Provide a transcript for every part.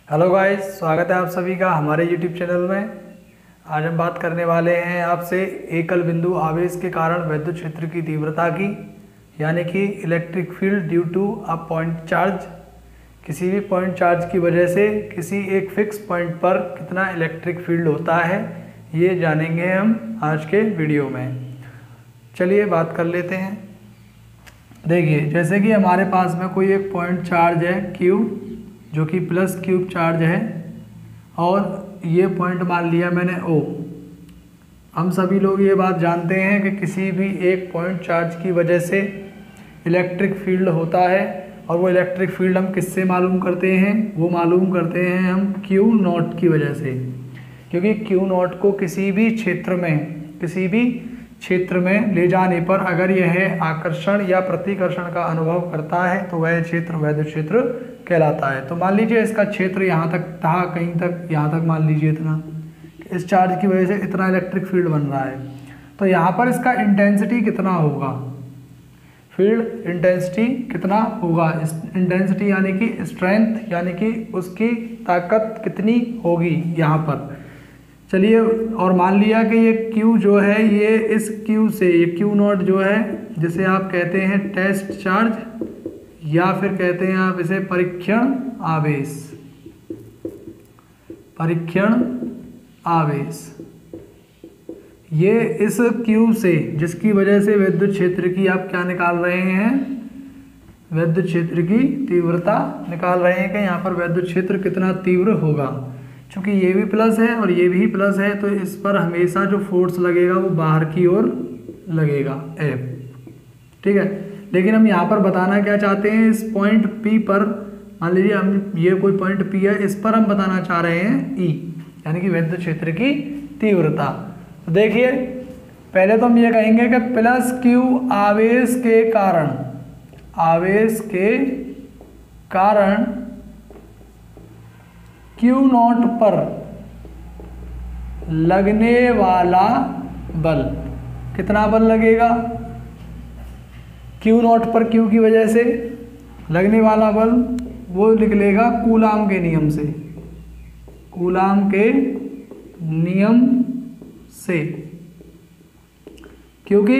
Hello guys, स्वागत है आप सभी का हमारे यूट्यूब चैनल में। आज हम बात करने वाले हैं आपसे एकल बिंदु आवेश के कारण विद्युत क्षेत्र की तीव्रता की, यानी कि electric field due to a point charge. किसी भी पॉइंट चार्ज की वजह से किसी एक फिक्स पॉइंट पर कितना इलेक्ट्रिक फील्ड होता है, ये जानेंगे हम आज के वीडियो में। चलिए बात कर लेते हैं। देखिए, जैसे कि हमारे पास में कोई एक पॉइंट चार्ज है Q, जो कि प्लस क्यूब चार्ज है, और ये पॉइंट मान लिया मैंने O। हम सभी लोग ये बात जानते हैं कि किसी भी एक पॉइंट चार्ज की वजह से इलेक्ट्रिक फील्ड होता है, और वो इलेक्ट्रिक फील्ड हम किससे मालूम करते हैं? वो मालूम करते हैं हम Q नॉट की वजह से। क्योंकि Q नॉट को किसी भी क्षेत्र में ले जाने पर अगर यह आकर्षण या प्रतिकर्षण का अनुभव करता है तो वह क्षेत्र विद्युत क्षेत्र कहलाता है। तो मान लीजिए इसका क्षेत्र यहाँ तक था, कहीं तक, यहाँ तक मान लीजिए इतना, इस चार्ज की वजह से इतना इलेक्ट्रिक फील्ड बन रहा है। तो यहाँ पर इसका इंटेंसिटी कितना होगा? फील्ड इंटेंसिटी कितना होगा? इंटेंसिटी यानी कि स्ट्रेंथ, यानी कि उसकी ताकत कितनी होगी यहाँ पर। चलिए, और मान लिया कि ये Q जो है, ये इस Q से, ये Q नॉट जो है, जिसे आप कहते हैं टेस्ट चार्ज, या फिर कहते हैं आप इसे परीक्षण आवेश, ये इस Q से, जिसकी वजह से विद्युत क्षेत्र की आप क्या निकाल रहे हैं? विद्युत क्षेत्र की तीव्रता निकाल रहे हैं कि यहाँ पर विद्युत क्षेत्र कितना तीव्र होगा। चूंकि ये भी प्लस है और ये भी प्लस है, तो इस पर हमेशा जो फोर्स लगेगा वो बाहर की ओर लगेगा, F। ठीक है, लेकिन हम यहाँ पर बताना क्या चाहते हैं? इस पॉइंट P पर, मान लीजिए हम ये कोई पॉइंट P है, इस पर हम बताना चाह रहे हैं E, यानी कि विद्युत क्षेत्र की तीव्रता। तो देखिए, पहले तो हम ये कहेंगे कि प्लस Q आवेश के कारण Q नॉट पर लगने वाला बल, कितना बल लगेगा? Q नॉट पर Q की वजह से लगने वाला बल वो निकलेगा कूलाम के नियम से, क्योंकि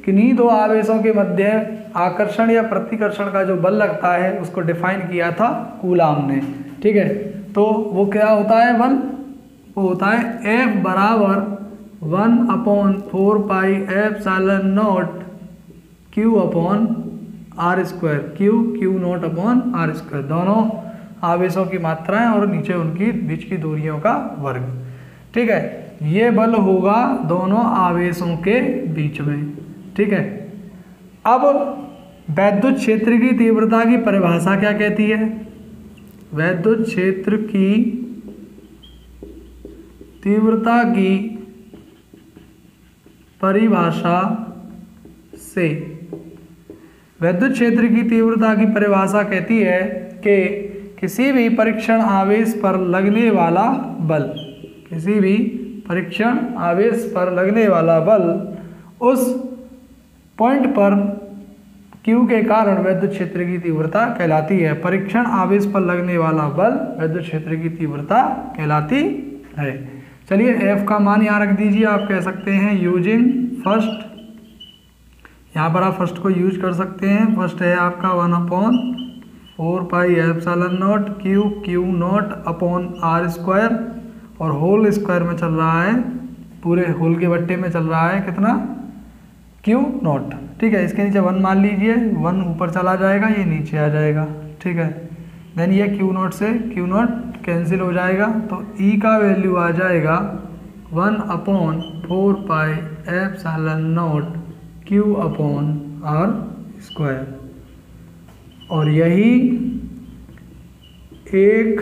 किन्हीं दो आवेशों के मध्य आकर्षण या प्रतिकर्षण का जो बल लगता है उसको डिफाइन किया था कूलाम ने। ठीक है, तो वो क्या होता है बल? वो होता है F बराबर 1/4 pi epsilon not Q upon R square, Q not upon R square, दोनों आवेशों की मात्राएं और नीचे उनकी बीच की दूरियों का वर्ग। ठीक है, ये बल होगा दोनों आवेशों के बीच में। ठीक है, अब विद्युत क्षेत्र की तीव्रता की परिभाषा क्या कहती है? विद्युत क्षेत्र की तीव्रता की परिभाषा से, विद्युत क्षेत्र की तीव्रता की परिभाषा कहती है कि किसी भी परीक्षण आवेश पर लगने वाला बल, उस पॉइंट पर Q के कारण विद्युत क्षेत्र की तीव्रता कहलाती है। परीक्षण आवेश पर लगने वाला बल विद्युत क्षेत्र की तीव्रता कहलाती है। चलिए, F का मान यहाँ रख दीजिए। आप कह सकते हैं यूजिंग फर्स्ट, यहाँ पर आप फर्स्ट को यूज कर सकते हैं। फर्स्ट है आपका 1/4 pi epsilon not Q not upon R square, और होल स्क्वायर में चल रहा है, पूरे होल के बट्टे में चल रहा है कितना? Q not. ठीक है, इसके नीचे 1 मान लीजिए, 1 ऊपर चला जाएगा, ये नीचे आ जाएगा। ठीक है, देन ये Q नॉट से Q नॉट कैंसिल हो जाएगा, तो E का वैल्यू आ जाएगा 1/4 pi epsilon not Q upon R square. और यही एक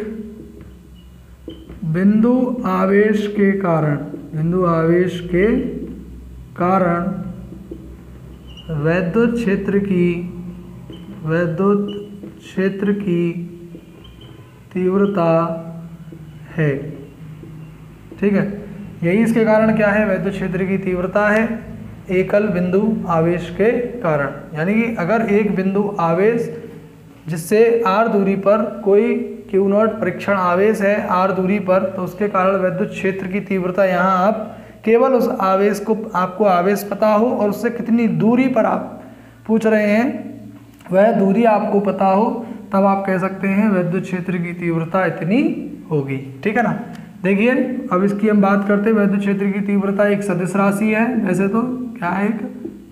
बिंदु आवेश के कारण विद्युत क्षेत्र की तीव्रता है। ठीक है, यही इसके कारण क्या है? विद्युत क्षेत्र की तीव्रता है एकल बिंदु आवेश के कारण। यानी कि अगर एक बिंदु आवेश जिससे r दूरी पर कोई Q नॉट परीक्षण आवेश है r दूरी पर, तो उसके कारण विद्युत क्षेत्र की तीव्रता, यहाँ आप केवल उस आवेश को, आपको आवेश पता हो और उससे कितनी दूरी पर आप पूछ रहे हैं, वह दूरी आपको पता हो, तब आप कह सकते हैं विद्युत क्षेत्र की तीव्रता इतनी होगी। ठीक है ना। देखिए अब इसकी हम बात करते हैं। विद्युत क्षेत्र की तीव्रता एक सदिश राशि है, वैसे तो क्या है, एक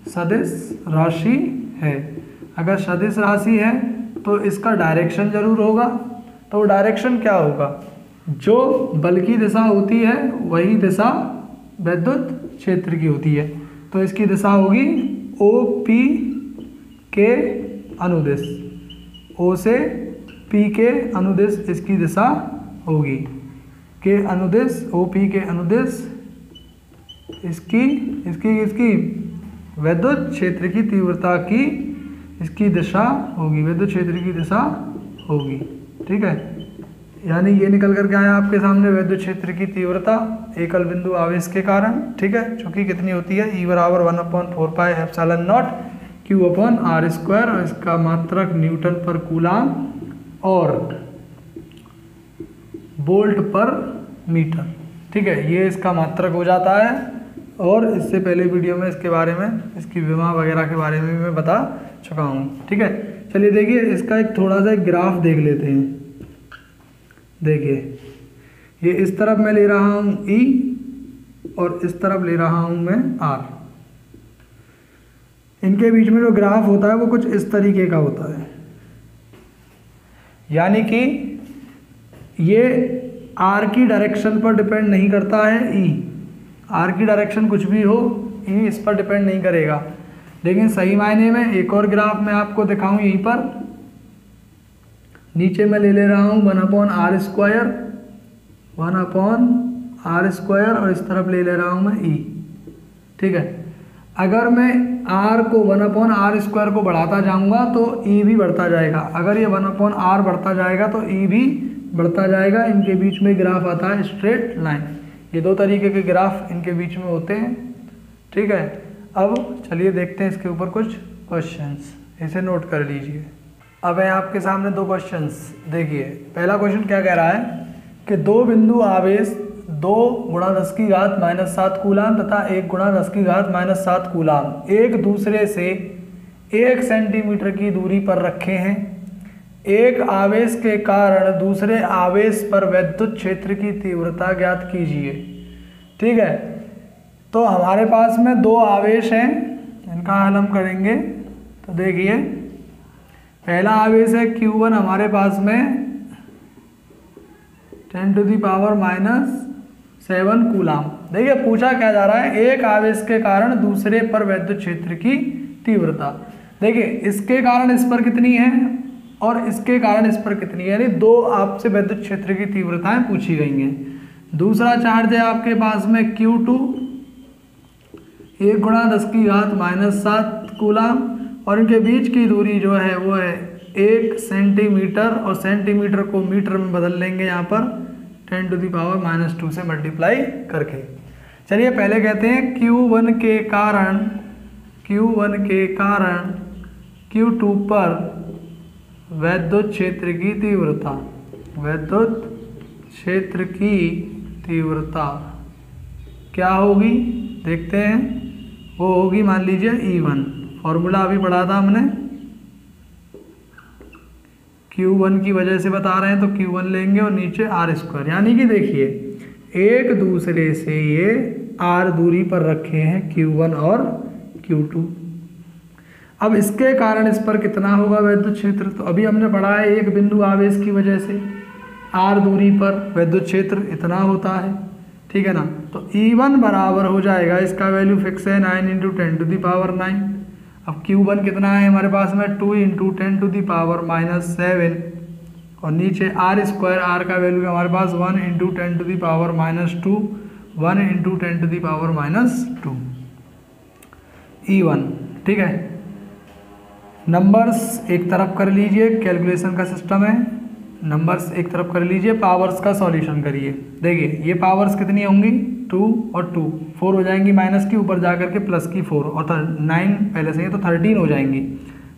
सदिश राशि है। अगर सदिश राशि है तो इसका डायरेक्शन जरूर होगा। तो डायरेक्शन क्या होगा, जो बल की दिशा होती है वही दिशा विद्युत क्षेत्र की होती है। तो इसकी दिशा होगी OP के अनुदिश, O से P के अनुदिश इसकी दिशा होगी, के अनुदिश, OP के अनुदिश इसकी इसकी इसकी विद्युत क्षेत्र की तीव्रता की इसकी दिशा होगी, विद्युत क्षेत्र की दिशा होगी। ठीक है, यानी ये निकल कर के आया आपके सामने विद्युत क्षेत्र की तीव्रता एकल बिंदु आवेश के कारण। ठीक है, चूंकि कितनी होती है, E बराबर 1/4 pi epsilon not Q upon R square, और इसका मात्रक न्यूटन पर कूलाम और वोल्ट पर मीटर। ठीक है, ये इसका मात्रक हो जाता है। और इससे पहले वीडियो में इसके बारे में, इसकी विमा वगैरह के बारे में भी मैं बता चुका हूँ। ठीक है, चलिए देखिए इसका एक थोड़ा सा ग्राफ देख लेते हैं। देखिए ये इस तरफ मैं ले रहा हूँ E और इस तरफ ले रहा हूँ मैं R। इनके बीच में जो ग्राफ होता है वो कुछ इस तरीके का होता है, यानी कि ये R की डायरेक्शन पर डिपेंड नहीं करता है। E, R की डायरेक्शन कुछ भी हो, E इस पर डिपेंड नहीं करेगा। लेकिन सही मायने में एक और ग्राफ मैं आपको दिखाऊं, यहीं पर नीचे मैं ले रहा हूँ 1/r स्क्वायर, 1/r स्क्वायर, और इस तरफ ले रहा हूँ मैं E। ठीक है, अगर मैं R को 1/r स्क्वायर को बढ़ाता जाऊँगा तो E भी बढ़ता जाएगा, अगर ये 1/r बढ़ता जाएगा तो E भी बढ़ता जाएगा। इनके बीच में ग्राफ आता है स्ट्रेट लाइन। ये दो तरीके के ग्राफ इनके बीच में होते हैं। ठीक है, अब चलिए देखते हैं इसके ऊपर कुछ क्वेश्चंस, इसे नोट कर लीजिए। अब है आपके सामने दो क्वेश्चंस। देखिए पहला क्वेश्चन क्या कह रहा है कि दो बिंदु आवेश 2 × 10⁻⁷ कूलाम तथा 1 × 10⁻⁷ कूलाम एक दूसरे से 1 सेंटीमीटर की दूरी पर रखे हैं। एक आवेश के कारण दूसरे आवेश पर विद्युत क्षेत्र की तीव्रता ज्ञात कीजिए। ठीक है, तो हमारे पास में दो आवेश हैं, इनका हल हम करेंगे। तो देखिए पहला आवेश है Q1, हमारे पास में 10⁻⁻7 कूलाम। देखिए पूछा क्या जा रहा है, एक आवेश के कारण दूसरे पर विद्युत क्षेत्र की तीव्रता। देखिए इसके कारण इस पर कितनी है और इसके कारण इस पर कितनी है, यानी दो आपसे विद्युत क्षेत्र की तीव्रताएं पूछी गई हैं। दूसरा चार्ज है आपके पास में Q2, 1 × 10⁻⁷ कूलाम, और इनके बीच की दूरी जो है वो है 1 सेंटीमीटर, और सेंटीमीटर को मीटर में बदल लेंगे यहाँ पर 10⁻⁻2 से मल्टीप्लाई करके। चलिए पहले कहते हैं Q1 के कारण Q2 पर विद्युत क्षेत्र की तीव्रता, विद्युत क्षेत्र की तीव्रता क्या होगी देखते हैं। वो होगी मान लीजिए E1, फॉर्मूला अभी पढ़ा था हमने, Q1 की वजह से बता रहे हैं तो Q1 लेंगे और नीचे R², यानी कि देखिए एक दूसरे से ये R दूरी पर रखे हैं Q1 और Q2। अब इसके कारण इस पर कितना होगा विद्युत क्षेत्र, तो अभी हमने पढ़ा है एक बिंदु आवेश की वजह से R दूरी पर विद्युत क्षेत्र इतना होता है। ठीक है ना, तो E1 बराबर हो जाएगा, इसका वैल्यू फिक्स है 9 × 10⁻⁹। अब Q1 कितना है हमारे पास में 2 × 10⁻⁷, और नीचे R², R का वैल्यू है हमारे पास 1 × 10⁻², 1 × 10⁻², E1। ठीक है, नंबर्स एक तरफ कर लीजिए, कैलकुलेशन का सिस्टम है, नंबर्स एक तरफ कर लीजिए, पावर्स का सॉल्यूशन करिए। देखिए ये पावर्स कितनी होंगी, 2 और 2, 4 हो जाएंगी माइनस की, ऊपर जाकर के प्लस की 4, और 9 पहले से ही तो 13 हो जाएंगी।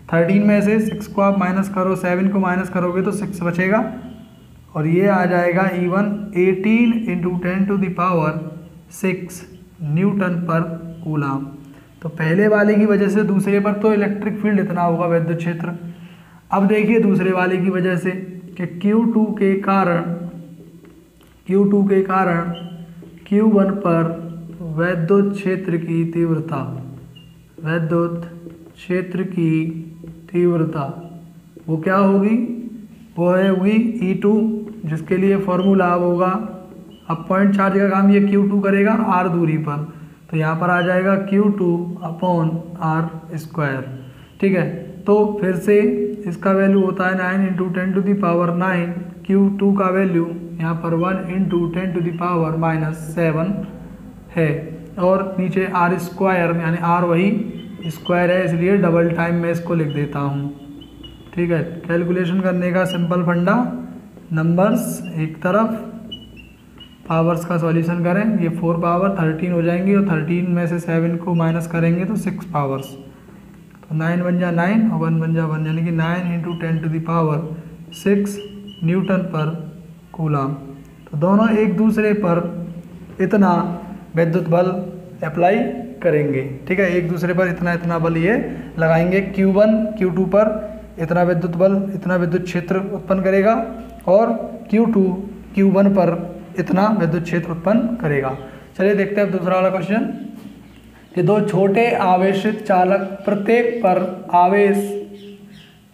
13 में से 6 को आप माइनस करो, 7 को माइनस करोगे तो 6 बचेगा। और ये आ जाएगा E1 18 इंटू 10⁶ न्यूटन पर कूलाम। तो पहले वाले की वजह से दूसरे पर तो इलेक्ट्रिक फील्ड इतना होगा विद्युत क्षेत्र। अब देखिए दूसरे वाले की वजह से कि Q2 के कारण Q1 पर विद्युत क्षेत्र की तीव्रता वो क्या होगी, वो है होगी E2, जिसके लिए फॉर्मूला अब होगा, अब पॉइंट चार्ज का काम ये Q2 करेगा R दूरी पर, तो यहाँ पर आ जाएगा Q2/R²। ठीक है, तो फिर से इसका वैल्यू होता है 9 इंटू 10⁹ Q2 का वैल्यू यहाँ पर 1 इंटू 10⁻⁷ है, और नीचे R² यानी R वही स्क्वायर है, इसलिए डबल टाइम में इसको लिख देता हूँ। ठीक है, कैलकुलेशन करने का सिंपल फंडा, नंबर्स एक तरफ, पावर्स का सॉल्यूशन करें, ये 4 पावर 13 हो जाएंगी और 13 में से 7 को माइनस करेंगे तो 6 पावर्स, तो 9 बन जा 9 और 1 बन जा 1, यानी कि 9 इंटू 10⁶ न्यूटन पर कूलाम। तो दोनों एक दूसरे पर इतना विद्युत बल अप्लाई करेंगे। ठीक है, एक दूसरे पर इतना बल ये लगाएंगे, Q1 Q2 पर इतना विद्युत बल, इतना विद्युत क्षेत्र उत्पन्न करेगा, और Q2 Q1 पर इतना विद्युत क्षेत्र उत्पन्न करेगा। चलिए देखते हैं अब दूसरा वाला क्वेश्चन, कि दो छोटे आवेशित चालक प्रत्येक पर आवेश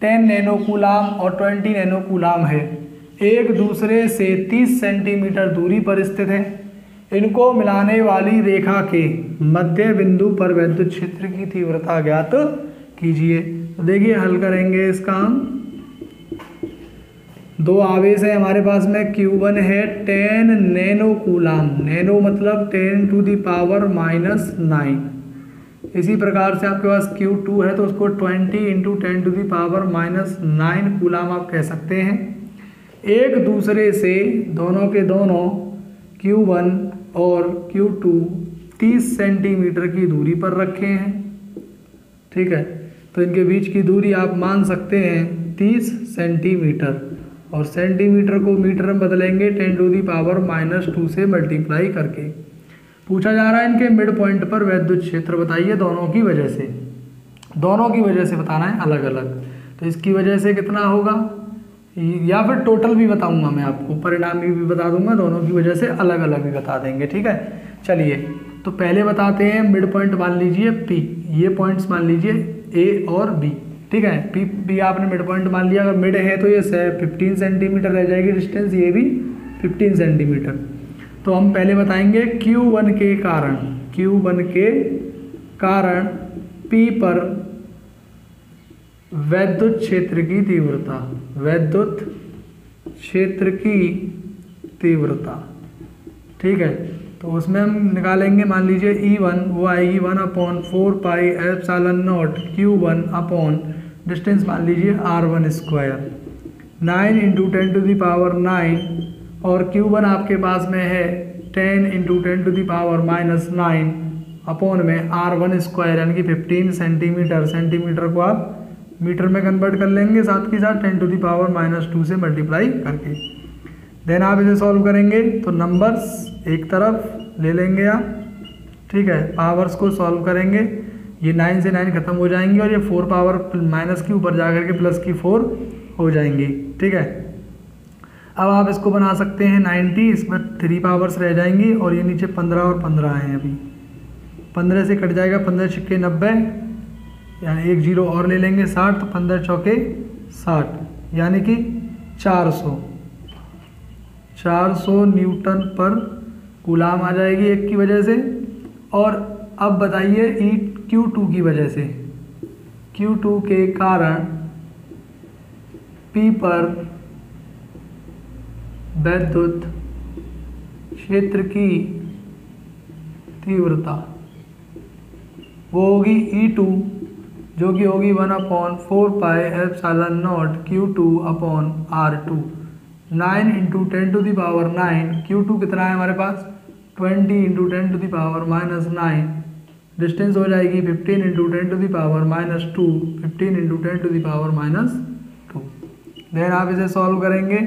10 नैनो कूलाम और 20 नैनो कूलाम है, एक दूसरे से 30 सेंटीमीटर दूरी पर स्थित है। इनको मिलाने वाली रेखा के मध्य बिंदु पर विद्युत क्षेत्र की तीव्रता ज्ञात कीजिए। तो देखिए हल करेंगे इसका हम। दो आवेश है हमारे पास में, Q1 है 10 नैनो कूलाम, नैनो मतलब 10⁻⁹। इसी प्रकार से आपके पास Q2 है तो उसको 20 इंटू 10⁻⁹ कूलाम आप कह सकते हैं। एक दूसरे से दोनों के दोनों Q1 और Q2 30 सेंटीमीटर की दूरी पर रखे हैं। ठीक है, तो इनके बीच की दूरी आप मान सकते हैं 30 सेंटीमीटर, और सेंटीमीटर को मीटर में बदलेंगे 10⁻⁻² से मल्टीप्लाई करके। पूछा जा रहा है इनके मिड पॉइंट पर विद्युत क्षेत्र बताइए, दोनों की वजह से बताना है अलग अलग। तो इसकी वजह से कितना होगा, या फिर टोटल भी बताऊंगा मैं आपको, परिणामी भी बता दूंगा, दोनों की वजह से अलग अलग भी बता देंगे। ठीक है, चलिए तो पहले बताते हैं मिड पॉइंट मान लीजिए P, ये पॉइंट्स मान लीजिए A और B। ठीक है, P आपने मिड पॉइंट मान लिया, अगर मिड है तो ये 15 सेंटीमीटर रह जाएगी डिस्टेंस, ये भी 15 सेंटीमीटर। तो हम पहले बताएंगे Q1 के कारण P पर विद्युत क्षेत्र की तीव्रता। ठीक है, तो उसमें हम निकालेंगे, मान लीजिए E1 वो आएगी 1/4πε0 Q1 डिस्टेंस मान लीजिए R1², 9 इंटू 10⁹ और Q1 आपके पास में है 10 इंटू 10⁻⁹ अपॉन में R1² यानी कि 15 सेंटीमीटर। सेंटीमीटर को आप मीटर में कन्वर्ट कर लेंगे, साथ के साथ 10⁻⁻² से मल्टीप्लाई करके। देन आप इसे सॉल्व करेंगे तो नंबर्स एक तरफ ले लेंगे आप। ठीक है, पावर्स को सॉल्व करेंगे, ये 9 से 9 खत्म हो जाएंगी और ये 4 पावर माइनस के ऊपर जा करके प्लस की 4 हो जाएंगी। ठीक है, अब आप इसको बना सकते हैं 90, इसमें 3 पावर्स रह जाएंगी और ये नीचे 15 और 15 हैं, अभी 15 से कट जाएगा, 15 छक्के 90, यानी 1 0 और ले लेंगे 60, तो 15 चौके 60 यानी कि 400 न्यूटन पर कूलाम आ जाएगी एक की वजह से। और अब बताइए Q2 की वजह से, Q2 के कारण P पर विद्युत क्षेत्र की तीव्रता वो होगी E2, जो कि होगी 1/4πε0 Q2/R2, 9 इंटू 10⁹ Q2 कितना है हमारे पास 20 इंटू 10⁻⁹, डिस्टेंस हो जाएगी 15 इंटू 10⁻², 15 इंटू 10⁻²। देन आप इसे सॉल्व करेंगे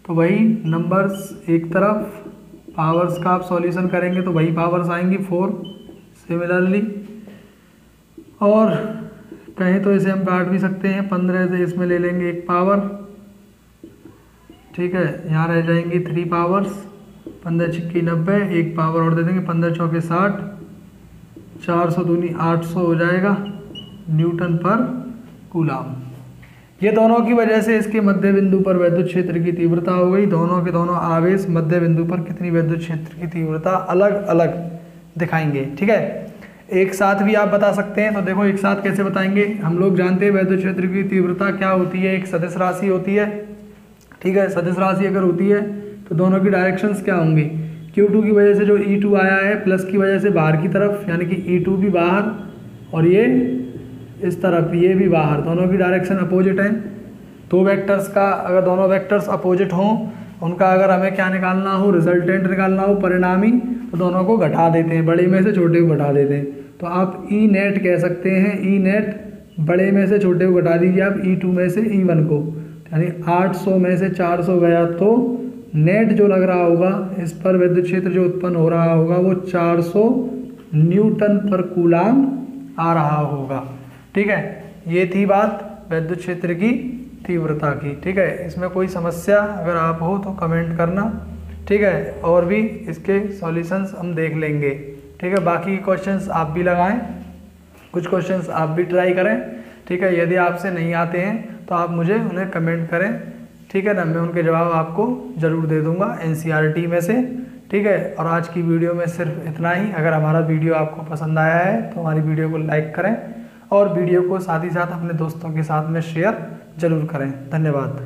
तो तो वही नंबर्स एक तरफ, पावर्स का आप सॉल्यूशन करेंगे तो वही पावर्स आएंगी 4 सिमिलरली। और कहें तो इसे हम काट भी सकते हैं, 15 से इसमें ले लेंगे एक पावर, ठीक है, यहाँ रह जाएंगी 3 पावर्स, 15 छिक्की 90, एक पावर और दे देंगे, 15 चौके 60, 400 दूनी 800 हो जाएगा न्यूटन पर कूलाम। ये दोनों की वजह से इसके मध्य बिंदु पर विद्युत क्षेत्र की तीव्रता हो गई। दोनों के दोनों आवेश मध्य बिंदु पर कितनी विद्युत क्षेत्र की तीव्रता अलग अलग दिखाएंगे, ठीक है। एक साथ भी आप बता सकते हैं, तो देखो एक साथ कैसे बताएंगे। हम लोग जानते हैं विद्युत क्षेत्र की तीव्रता क्या होती है, एक सदिश राशि होती है, ठीक है। सदिश राशि अगर होती है तो दोनों की डायरेक्शंस क्या होंगी, Q2 की वजह से जो E2 आया है प्लस की वजह से बाहर की तरफ, यानी कि E2 भी बाहर और ये इस तरफ ये भी बाहर, दोनों की डायरेक्शन अपोजिट है। दो वेक्टर्स का अगर दोनों वेक्टर्स अपोजिट हों, उनका अगर हमें क्या निकालना हो, रिजल्टेंट निकालना हो, परिणामी, तो दोनों को घटा देते हैं, बड़े में से छोटे को घटा देते हैं। तो आप ई नेट कह सकते हैं, ई नेट बड़े में से छोटे को घटा दीजिए आप E2 में से E1 को, यानी 800 में से 400 गया तो नेट जो लग रहा होगा इस पर विद्युत क्षेत्र जो उत्पन्न हो रहा होगा वो 400 न्यूटन पर कूलाम आ रहा होगा, ठीक है। ये थी बात विद्युत क्षेत्र की तीव्रता की, ठीक है। इसमें कोई समस्या अगर आप हो तो कमेंट करना, ठीक है। और भी इसके सॉल्यूशंस हम देख लेंगे, ठीक है। बाकी क्वेश्चंस आप भी लगाएं, कुछ क्वेश्चंस आप भी ट्राई करें, ठीक है। यदि आपसे नहीं आते हैं तो आप मुझे उन्हें कमेंट करें, ठीक है ना, मैं उनके जवाब आपको ज़रूर दे दूंगा NCERT में से, ठीक है। और आज की वीडियो में सिर्फ इतना ही। अगर हमारा वीडियो आपको पसंद आया है तो हमारी वीडियो को लाइक करें और वीडियो को साथ ही साथ अपने दोस्तों के साथ में शेयर ज़रूर करें। धन्यवाद।